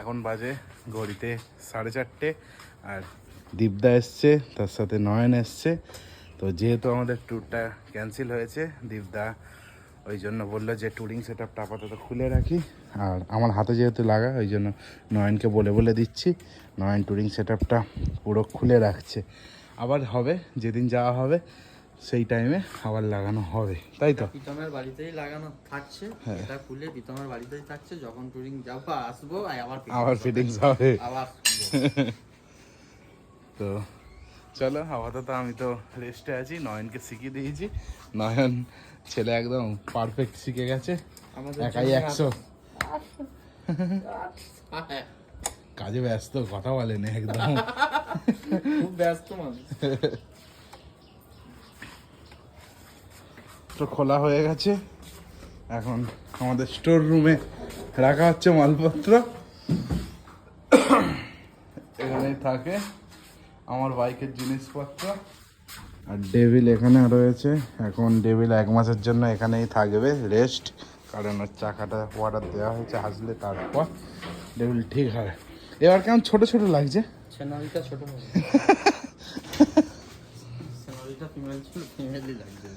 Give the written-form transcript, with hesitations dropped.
এখন বাজে ঘড়িতে 4:30 আর দীপদা এসছে, তার সাথে নয়ন এসছে। তো যেহেতু আমাদের ট্যুরটা ক্যান্সেল হয়েছে, দীপদা ওই জন্য বললো যে ট্যুরিং সেট আপটা আপাতত খুলে রাখি। আর আমার হাতে যেহেতু লাগা, ওই জন্য নয়নকে বলে দিচ্ছি, নয়ন ট্যুরিং সেট আপটা পুরো খুলে রাখছে। আবার হবে, যেদিন যাওয়া হবে সেই টাইমে আবার লাগানো হবে, তাই তো? প্রীতমের বাড়িতেই লাগানো থাকছে, এটা খুলে প্রীতমের বাড়িতেই থাকছে। যখন ট্যুরিং যাবো আসবো, আবার ফিটিংস হবে। আবার তো চলো, আপাতত আমি তো রেস্টে আছি, নয়নকে শিখিয়ে দিয়েছি। নয়ন ছেলে একদম পারফেক্ট শিখে গেছে, একাই 100। কাজে ব্যস্ত, কথা বলেনি একদম, খুব ব্যস্ত মানুষ। তো খোলা হয়ে গেছে, এখন আমাদের স্টোর রুমে রাখা হচ্ছে মালপত্র। এখানেই থাকে আমার বাইকের জিনিসপত্র। আর ডেভিল এখানে রয়েছে, এখন ডেভিল 1 মাসের জন্য এখানেই থাকবে রেস্ট, কারণ ওর চাকাটা অর্ডার দেওয়া হয়েছে, আসলে তারপর ডেভিল ঠিক হবে। এবার কেমন ছোট ছোট লাগছে, সেনারিটা ছোট হবে, সেনারিটা ফিমেল ছিল, ফিমেলই লাগছে।